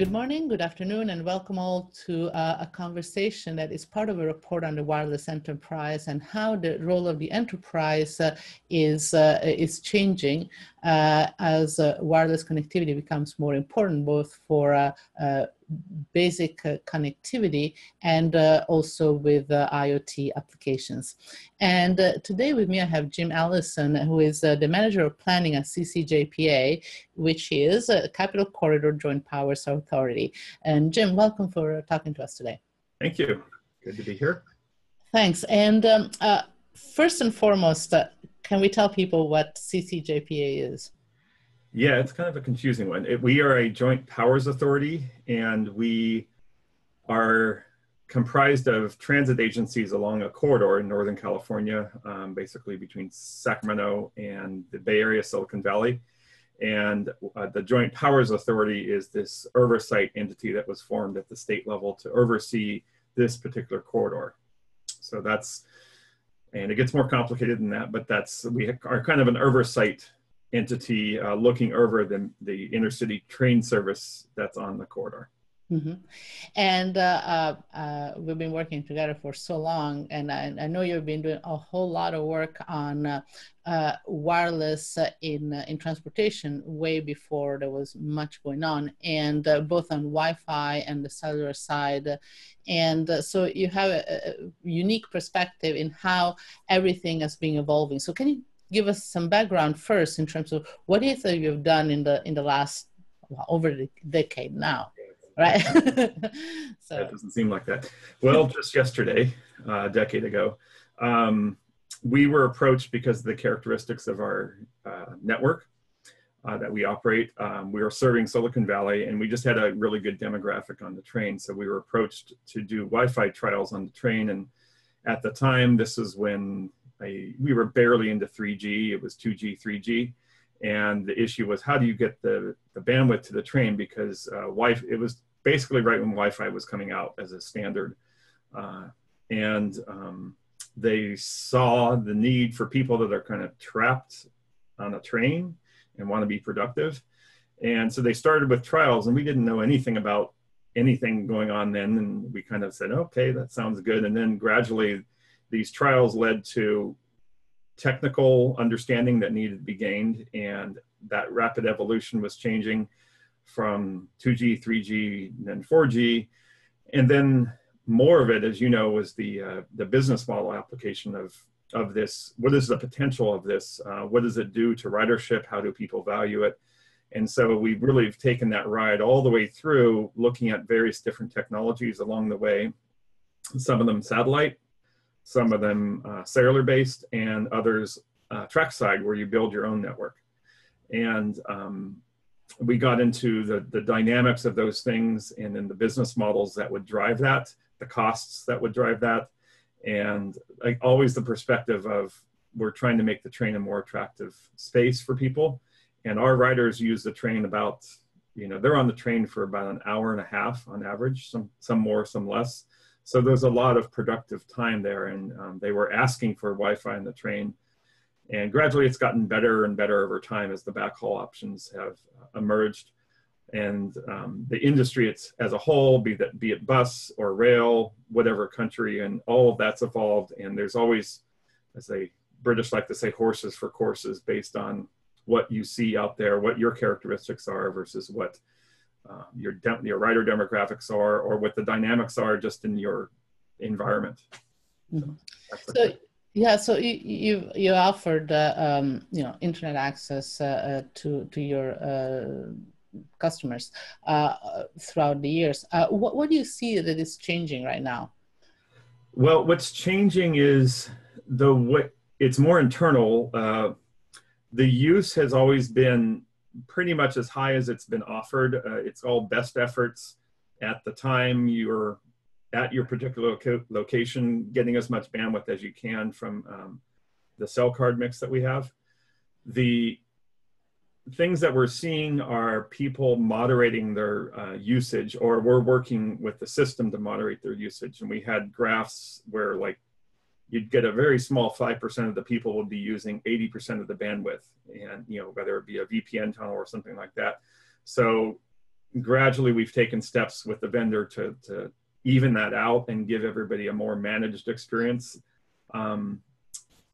Good morning, good afternoon, and welcome all to a conversation that is part of a report on the wireless enterprise and how the role of the enterprise is changing as wireless connectivity becomes more important, both for basic connectivity and also with IoT applications. And today with me I have Jim Allison, who is the Manager of Planning at CCJPA, which is a Capital Corridor Joint Powers Authority. And Jim, welcome for talking to us today. Thank you. Good to be here. Thanks. And first and foremost, can we tell people what CCJPA is? Yeah, it's kind of a confusing one. We are a joint powers authority, and we are comprised of transit agencies along a corridor in Northern California, basically between Sacramento and the Bay Area, Silicon Valley. And the Joint Powers Authority is this oversight entity that was formed at the state level to oversee this particular corridor. So that's, and it gets more complicated than that, but we are kind of an oversight entity looking over the intercity train service that's on the corridor. Mm-hmm. And we've been working together for so long, and I know you've been doing a whole lot of work on wireless in transportation way before there was much going on, and both on Wi-Fi and the cellular side. And so you have a unique perspective in how everything has been evolving. So can you give us some background first in terms of what it is that you've done in the last, well, over the decade now? Right. So that doesn't seem like that. Well, just yesterday, a decade ago, we were approached because of the characteristics of our network that we operate. We were serving Silicon Valley, and we just had a really good demographic on the train. So we were approached to do Wi-Fi trials on the train. And at the time, this is when we were barely into 3G. It was 2G, 3G. And the issue was, how do you get the bandwidth to the train? Because it was basically right when Wi-Fi was coming out as a standard. They saw the need for people that are kind of trapped on a train and want to be productive. And so they started with trials, and we didn't know anything about anything going on then. And we kind of said, okay, that sounds good. And then gradually these trials led to technical understanding that needed to be gained, and that rapid evolution was changing from 2G, 3G, and then 4G. And then more of it, as you know, was the business model application of this. What is the potential of this? What does it do to ridership? How do people value it? And so we really have taken that ride all the way through, looking at various different technologies along the way, some of them satellite, some of them cellular based, and others trackside, where you build your own network. And we got into the dynamics of those things, and then the business models that would drive that, the costs that would drive that, and like always the perspective of, we're trying to make the train a more attractive space for people. And our riders use the train about, they're on the train for about an hour and a half on average, some more, some less. So there's a lot of productive time there, and they were asking for Wi-Fi in the train. And gradually it's gotten better and better over time as the backhaul options have emerged. And the industry as a whole, be it bus or rail, whatever country, and all of that's evolved. And there's always, as they British like to say, horses for courses, based on what you see out there, what your characteristics are versus what your rider demographics are, or what the dynamics are just in your environment. Mm-hmm. So you offered internet access to your customers throughout the years. What do you see that is changing right now? Well, what's changing is it's more internal. The use has always been pretty much as high as it's been offered. It's all best efforts at the time you're at your particular location, getting as much bandwidth as you can from the cell card mix that we have. The things that we're seeing are people moderating their usage, or we're working with the system to moderate their usage. And we had graphs where, like, you'd get a very small 5% of the people would be using 80% of the bandwidth, and whether it be a VPN tunnel or something like that. So gradually we've taken steps with the vendor to even that out and give everybody a more managed experience,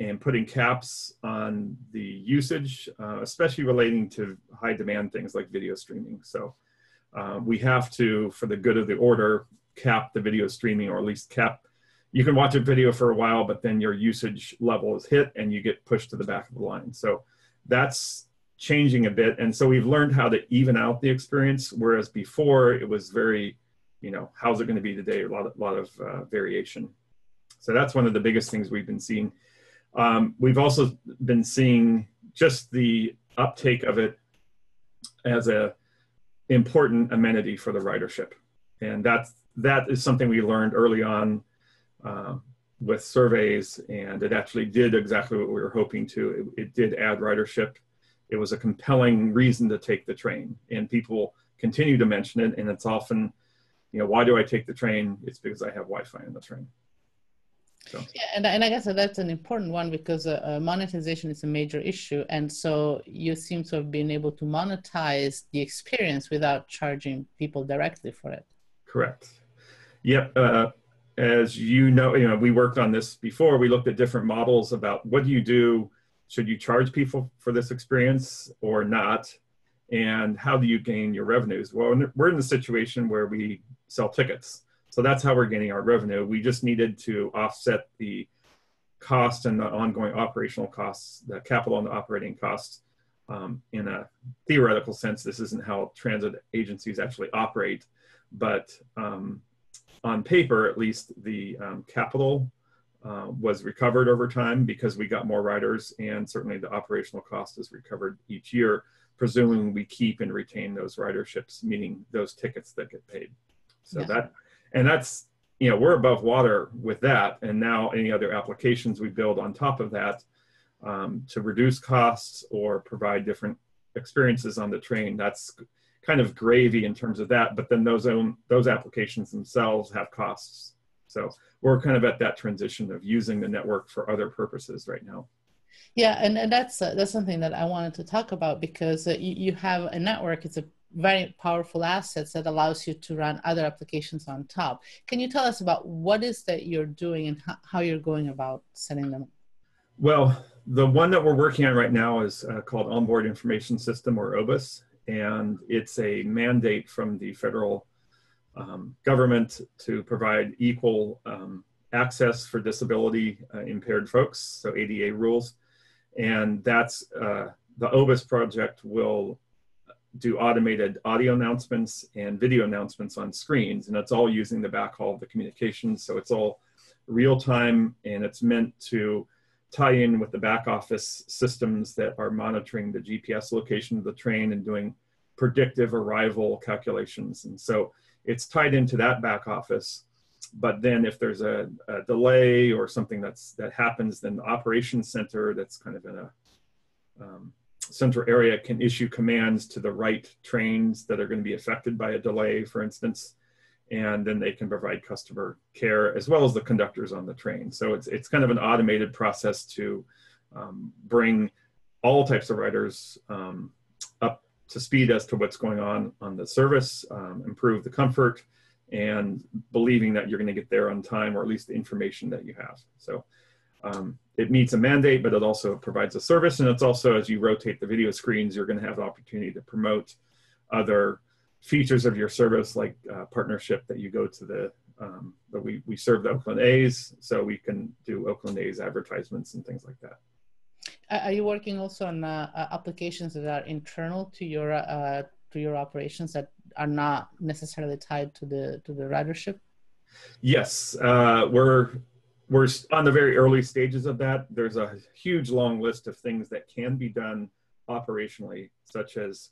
and putting caps on the usage, especially relating to high demand things like video streaming. So we have to, for the good of the order, cap the video streaming, or at least cap, you can watch a video for a while, but then your usage level is hit and you get pushed to the back of the line. So that's changing a bit. And so we've learned how to even out the experience, whereas before it was very, you know, how's it going to be today? A lot of variation. So that's one of the biggest things we've been seeing. We've also been seeing just the uptake of it as a important amenity for the ridership. And that is something we learned early on with surveys, and it actually did exactly what we were hoping to. It did add ridership. It was a compelling reason to take the train, and people continue to mention it. And it's often, you know, why do I take the train? It's because I have Wi-Fi on the train. So. Yeah, and I guess that's an important one, because monetization is a major issue. And so you seem to have been able to monetize the experience without charging people directly for it. Correct. Yep. As you know, we worked on this before. We looked at different models about what do you do? Should you charge people for this experience or not? And how do you gain your revenues? Well, we're in the situation where we sell tickets. So that's how we're getting our revenue. We just needed to offset the cost and the ongoing operational costs, the capital and the operating costs. In a theoretical sense, this isn't how transit agencies actually operate, but on paper, at least, the capital was recovered over time because we got more riders, and certainly the operational cost is recovered each year, presuming we keep and retain those riderships, meaning those tickets that get paid. So yeah. That's, we're above water with that. And now any other applications we build on top of that to reduce costs or provide different experiences on the train, that's kind of gravy in terms of that. But then those applications themselves have costs. So we're kind of at that transition of using the network for other purposes right now. Yeah, and that's something that I wanted to talk about, because you have a network. It's a very powerful asset that allows you to run other applications on top. Can you tell us about what is that you're doing and how you're going about setting them up? Well, the one that we're working on right now is called Onboard Information System, or Obus, and it's a mandate from the federal government to provide equal access for disability impaired folks, so ADA rules. And that's the Obus project will do automated audio announcements and video announcements on screens, and it's all using the backhaul of the communications. So it's all real time, and it's meant to tie in with the back office systems that are monitoring the GPS location of the train and doing predictive arrival calculations. And so it's tied into that back office. But then if there's a delay or something that happens, then the operations center that's kind of in a central area can issue commands to the right trains that are going to be affected by a delay, for instance, and then they can provide customer care as well as the conductors on the train. So it's kind of an automated process to bring all types of riders up to speed as to what's going on the service, improve the comfort, and believing that you're going to get there on time, or at least the information that you have. So it meets a mandate, but it also provides a service. And it's also, as you rotate the video screens, you're going to have the opportunity to promote other features of your service, like partnership that you go to we serve the Oakland A's, so we can do Oakland A's advertisements and things like that. Are you working also on applications that are internal to your operations that are not necessarily tied to the ridership? Yes, we're on the very early stages of that. There's a huge long list of things that can be done operationally, such as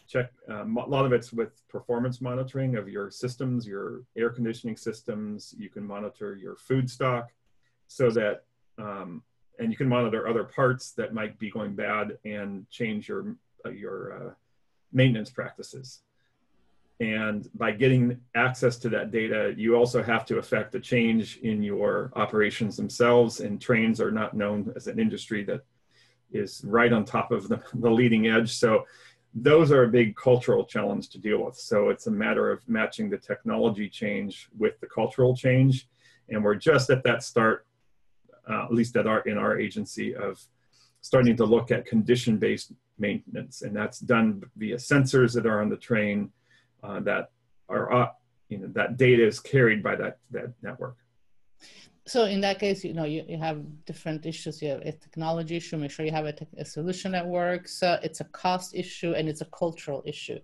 check, a lot of it's with performance monitoring of your systems, your air conditioning systems. You can monitor your food stock so that, and you can monitor other parts that might be going bad and change your maintenance practices. And by getting access to that data, you also have to affect a change in your operations themselves. And trains are not known as an industry that is right on top of the leading edge. So those are a big cultural challenge to deal with. So it's a matter of matching the technology change with the cultural change. And we're just at that start, at least in our agency, of starting to look at condition-based maintenance. And that's done via sensors that are on the train that are, that data is carried by that network. So in that case, you have different issues. You have a technology issue, make sure you have a solution that works. It's a cost issue, and it's a cultural issue.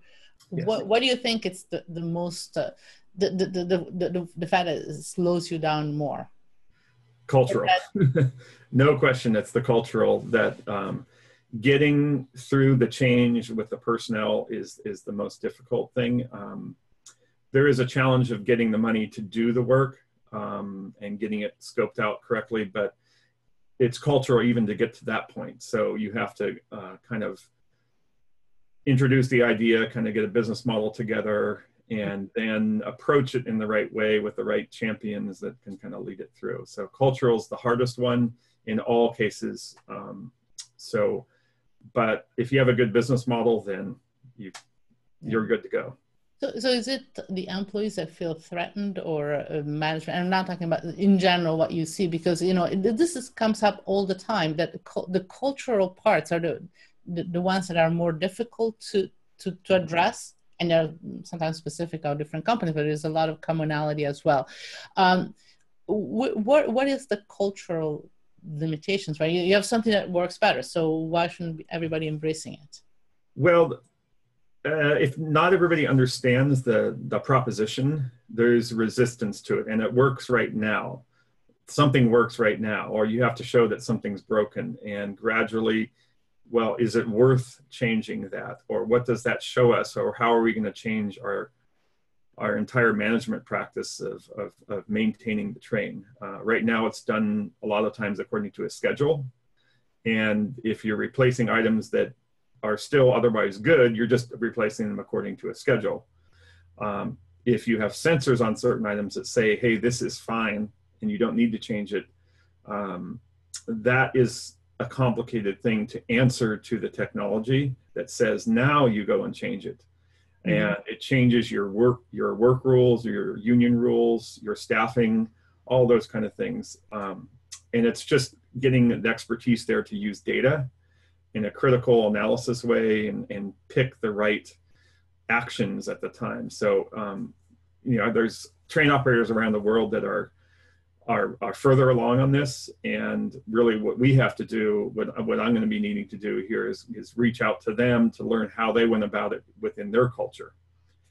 Yes. What do you think it's the most, the fact that it slows you down more? Cultural. No question, it's the cultural that getting through the change with the personnel is the most difficult thing. There is a challenge of getting the money to do the work. And getting it scoped out correctly, but it's cultural even to get to that point. So you have to kind of introduce the idea, kind of get a business model together, and then approach it in the right way with the right champions that can kind of lead it through. So cultural is the hardest one in all cases. But if you have a good business model, then you're good to go. So is it the employees that feel threatened, or management? I'm not talking about in general what you see, because this comes up all the time, that the cultural parts are the ones that are more difficult to address, and they're sometimes specific of different companies, but there's a lot of commonality as well. What is the cultural limitations, right? You have something that works better, so why shouldn't everybody embracing it? Well, if not everybody understands the proposition, there's resistance to it, and it works right now. Something works right now, or you have to show that something's broken, and gradually, well, is it worth changing that? Or what does that show us? Or how are we going to change our entire management practice of maintaining the train? Right now, it's done a lot of times according to a schedule. And if you're replacing items that are still otherwise good, you're just replacing them according to a schedule. If you have sensors on certain items that say, hey, this is fine, and you don't need to change it, that is a complicated thing to answer to the technology that says, now you go and change it. Mm-hmm. And it changes your work rules, your union rules, your staffing, all those kind of things. And it's just getting the expertise there to use data in a critical analysis way and pick the right actions at the time. So, there's train operators around the world that are further along on this. And really what we have to do, what I'm going to be needing to do here is reach out to them to learn how they went about it within their culture,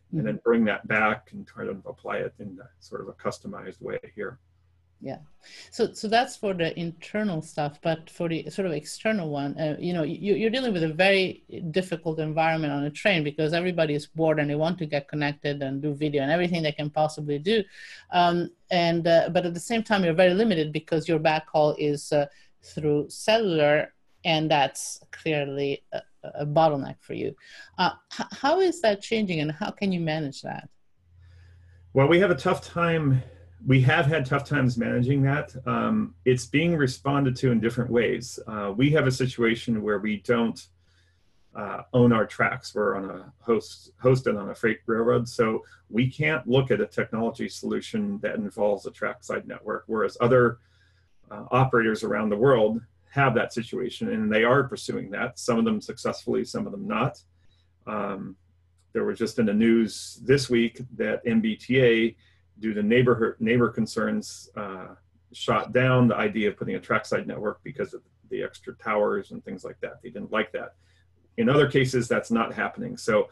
mm-hmm. and then bring that back and try to apply it in sort of a customized way here. Yeah. So that's for the internal stuff, but for the sort of external one, you're dealing with a very difficult environment on a train, because everybody is bored and they want to get connected and do video and everything they can possibly do. But at the same time, you're very limited because your backhaul is through cellular, and that's clearly a bottleneck for you. How is that changing, and how can you manage that? Well, we have had tough times managing that. It's being responded to in different ways. We have a situation where we don't own our tracks. We're on a hosted on a freight railroad, so we can't look at a technology solution that involves a trackside network, whereas other operators around the world have that situation, and they are pursuing that. Some of them successfully, some of them not. There was just in the news this week that MBTA, due to neighbor concerns, shot down the idea of putting a trackside network because of the extra towers and things like that. They didn't like that. In other cases, that's not happening. So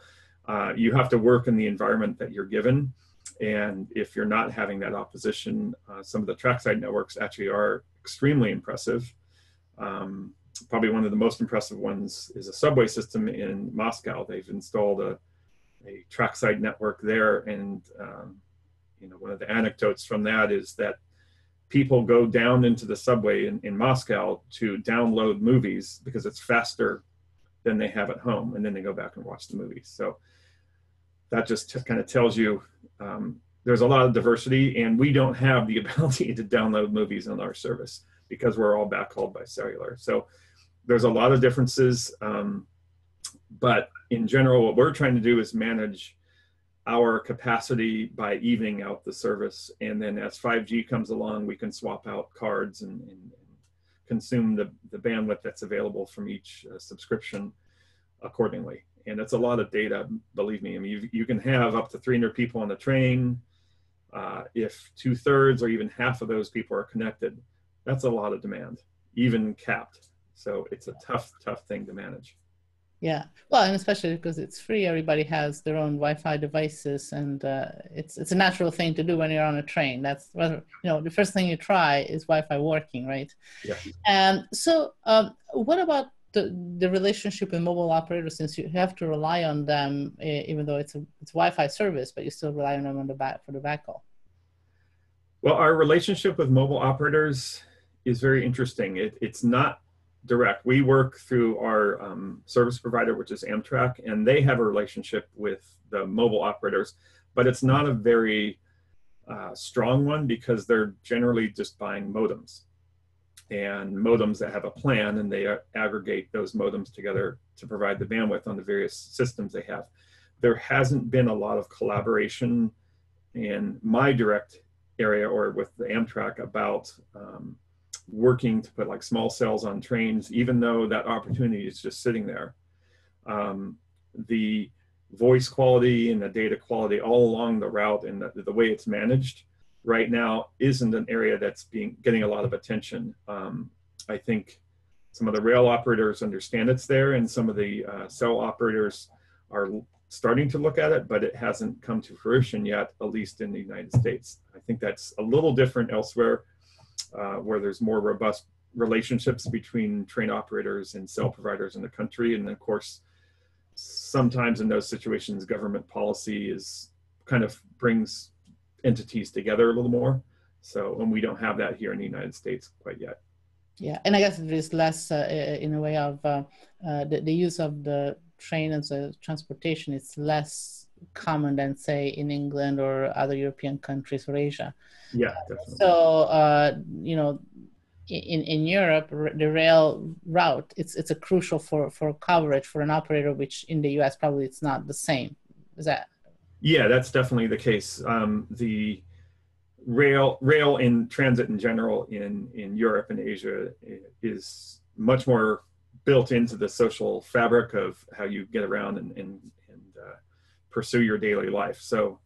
you have to work in the environment that you're given. And if you're not having that opposition, some of the trackside networks actually are extremely impressive. Probably one of the most impressive ones is a subway system in Moscow. They've installed a trackside network there, and one of the anecdotes from that is that people go down into the subway in Moscow to download movies because it's faster than they have at home, and then they go back and watch the movies. So that just kind of tells you there's a lot of diversity, and we don't have the ability to download movies on our service because we're all backhauled by cellular. So there's a lot of differences, but in general, what we're trying to do is manage our capacity by evening out the service. And then as 5G comes along, we can swap out cards and consume the bandwidth that's available from each subscription accordingly. And it's a lot of data, believe me. I mean, you can have up to 300 people on the train. If 2/3 or even half of those people are connected, that's a lot of demand, even capped. So it's a tough thing to manage. Yeah, well, and especially because it's free, everybody has their own Wi-Fi devices, and it's a natural thing to do when you're on a train. That's, you know, the first thing you try is Wi-Fi working, right? Yeah. And so, what about the relationship with mobile operators, since you have to rely on them, even though it's Wi-Fi service, but you still rely on them on for the backhaul? Well, our relationship with mobile operators is very interesting. It's not direct. We work through our service provider, which is Amtrak, and they have a relationship with the mobile operators, but it's not a very strong one because they're generally just buying modems, and modems that have a plan, and they aggregate those modems together to provide the bandwidth on the various systems they have. There hasn't been a lot of collaboration in my direct area or with the Amtrak about working to put like small cells on trains, even though that opportunity is just sitting there. The voice quality and the data quality all along the route and the way it's managed right now isn't an area that's getting a lot of attention. I think some of the rail operators understand it's there, and some of the cell operators are starting to look at it, but it hasn't come to fruition yet, at least in the United States. I think that's a little different elsewhere, where there's more robust relationships between train operators and cell providers in the country. And of course, sometimes in those situations, government policy kind of brings entities together a little more. So, and we don't have that here in the United States quite yet. Yeah, and I guess it is less in a way of the use of the train as a transportation. It's less common than, say, in England or other European countries or Asia. Yeah, definitely. So, you know, in Europe, the rail route, it's a crucial for coverage for an operator, which in the US probably it's not the same. Is that? Yeah, that's definitely the case. The rail in transit in general in Europe and Asia is much more built into the social fabric of how you get around and pursue your daily life. So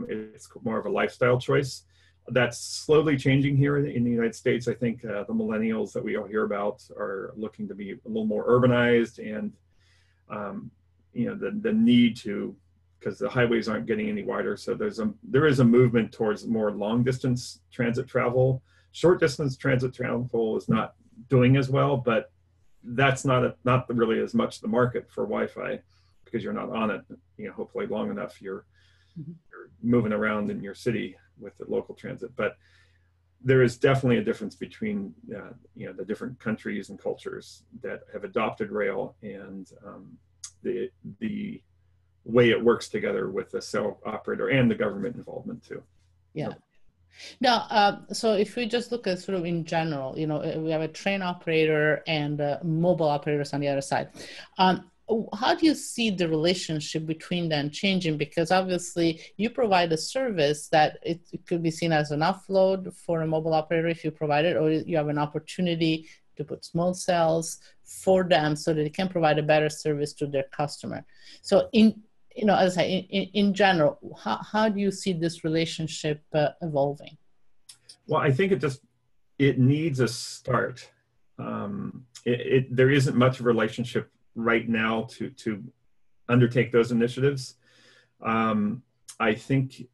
it's more of a lifestyle choice. That's slowly changing here in the United States. I think the millennials that we all hear about are looking to be a little more urbanized, and you know, the need to, because the highways aren't getting any wider. So there is a movement towards more long distance transit travel. Short distance transit travel is not doing as well, but that's not really as much the market for Wi-Fi, because you're not on it, you know, hopefully long enough. You're moving around in your city with the local transit. But there is definitely a difference between you know, the different countries and cultures that have adopted rail and the way it works together with the cell operator and the government involvement too. Yeah. Now, so if we just look at sort of in general, you know, we have a train operator and mobile operators on the other side. How do you see the relationship between them changing? Because obviously you provide a service that it could be seen as an offload for a mobile operator if you provide it, or you have an opportunity to put small cells for them so that they can provide a better service to their customer. So you know, as I say, in general, how do you see this relationship evolving? Well, I think it needs a start. There isn't much relationship right now to undertake those initiatives. I think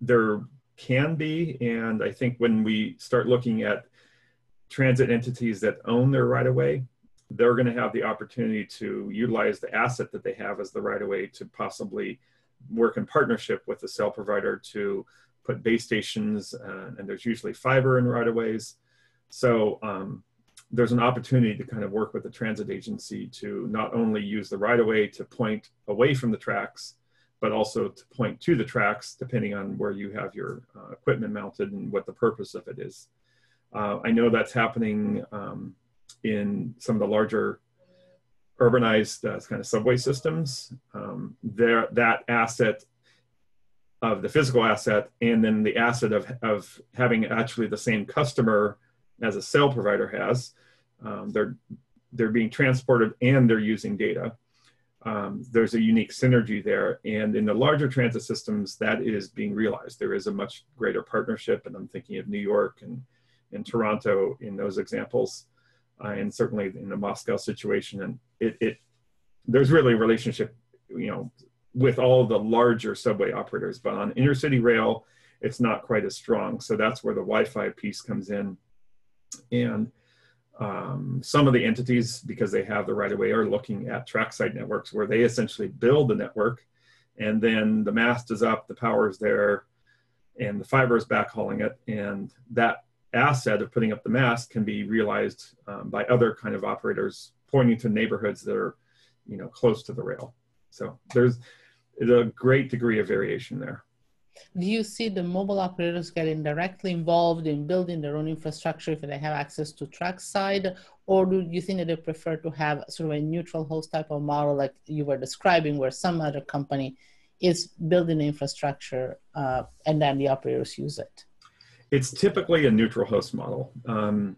there can be, and I think when we start looking at transit entities that own their right-of-way, they're going to have the opportunity to utilize the asset that they have as the right-of-way to possibly work in partnership with the cell provider to put base stations, and there's usually fiber in right-of-ways. So there's an opportunity to kind of work with the transit agency to not only use the right-of-way to point away from the tracks, but also to point to the tracks, depending on where you have your equipment mounted and what the purpose of it is. I know that's happening in some of the larger urbanized kind of subway systems, that asset of the physical asset, and then the asset of having actually the same customer as a cell provider has, they're being transported and they're using data. There's a unique synergy there. And in the larger transit systems, that is being realized. There is a much greater partnership, and I'm thinking of New York and Toronto in those examples, and certainly in the Moscow situation. And there's really a relationship, with all the larger subway operators, but on intercity rail, it's not quite as strong. So that's where the Wi-Fi piece comes in. And some of the entities, because they have the right of way, are looking at trackside networks where they essentially build the network, and then the mast is up, the power is there, and the fiber is backhauling it. And that asset of putting up the mast can be realized by other kind of operators pointing to neighborhoods that are, close to the rail. So there's a great degree of variation there. Do you see the mobile operators getting directly involved in building their own infrastructure if they have access to trackside, or do you think that they prefer to have sort of a neutral host type of model like you were describing, where some other company is building the infrastructure and then the operators use it? It's typically a neutral host model. I'm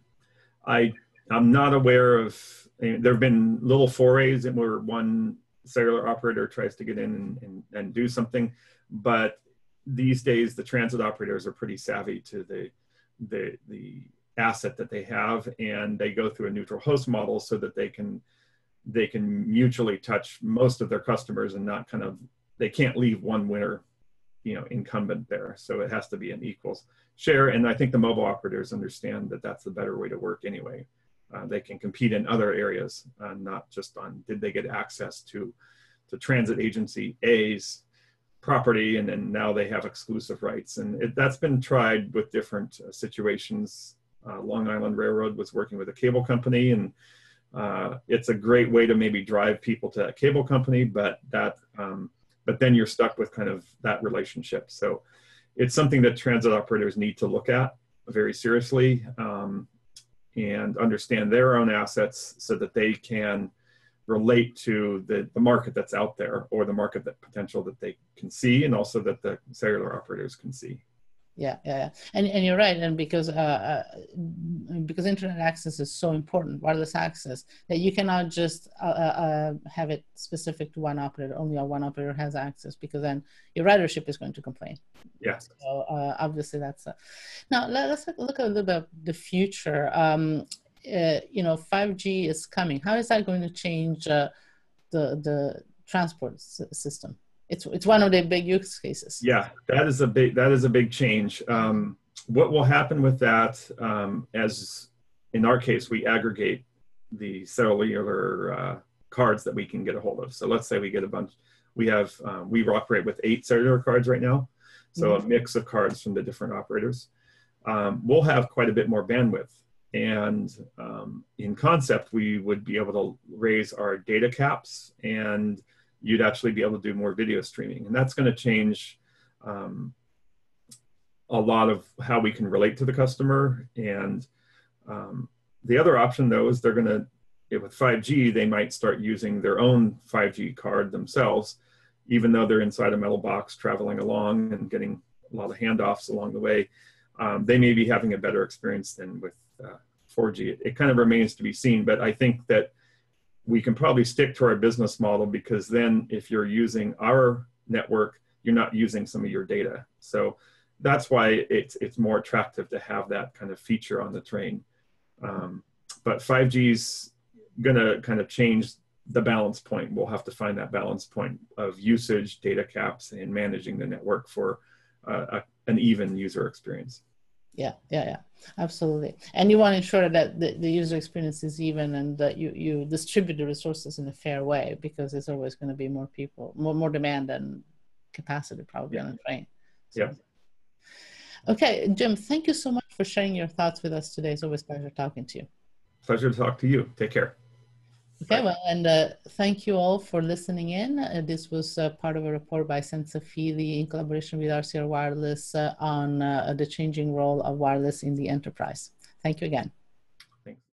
not aware of, there have been little forays where one cellular operator tries to get in and do something, but these days the transit operators are pretty savvy to the asset that they have, and they go through a neutral host model so that they can mutually touch most of their customers and not they can't leave one winner, incumbent there. So it has to be an equals share. And I think the mobile operators understand that that's the better way to work anyway. They can compete in other areas, not just on did they get access to transit agency A's property, and then now they have exclusive rights. And that's been tried with different situations. Long Island Railroad was working with a cable company, and it's a great way to maybe drive people to that cable company, but then you're stuck with kind of that relationship. So it's something that transit operators need to look at very seriously, and understand their own assets so that they can relate to the market that's out there, or the market potential that they can see, and also that the cellular operators can see. Yeah. And you're right. And because internet access is so important, wireless access, that you cannot just have it specific to one operator. Only one operator has access, because then your ridership is going to complain. Yeah. So obviously that's now let's look a little bit at the future. 5G is coming. How is that going to change the transport system? It's one of the big use cases. Yeah, that is a big change. What will happen with that, as in our case, we aggregate the cellular cards that we can get a hold of. So let's say we get a bunch. We operate with 8 cellular cards right now. So a mix of cards from the different operators. We'll have quite a bit more bandwidth. And in concept, we would be able to raise our data caps, and you'd actually be able to do more video streaming. And that's going to change a lot of how we can relate to the customer. And the other option, though, is with 5G, they might start using their own 5G card themselves, even though they're inside a metal box traveling along and getting a lot of handoffs along the way. They may be having a better experience than with 4G. It kind of remains to be seen, but I think that we can probably stick to our business model, because then if you're using our network, you're not using some of your data. So that's why it's more attractive to have that kind of feature on the train. But 5G's gonna kind of change the balance point. We'll have to find that balance point of usage, data caps, and managing the network for an even user experience. Yeah, absolutely. And you want to ensure that the user experience is even, and that you distribute the resources in a fair way, because there's always going to be more people, more demand than capacity probably on a train. So. Yeah. Okay, Jim, thank you so much for sharing your thoughts with us today. It's always a pleasure talking to you. Pleasure to talk to you. Take care. Okay, well, and thank you all for listening in. This was part of a report by Senza Fili in collaboration with RCR Wireless on the changing role of wireless in the enterprise. Thank you again.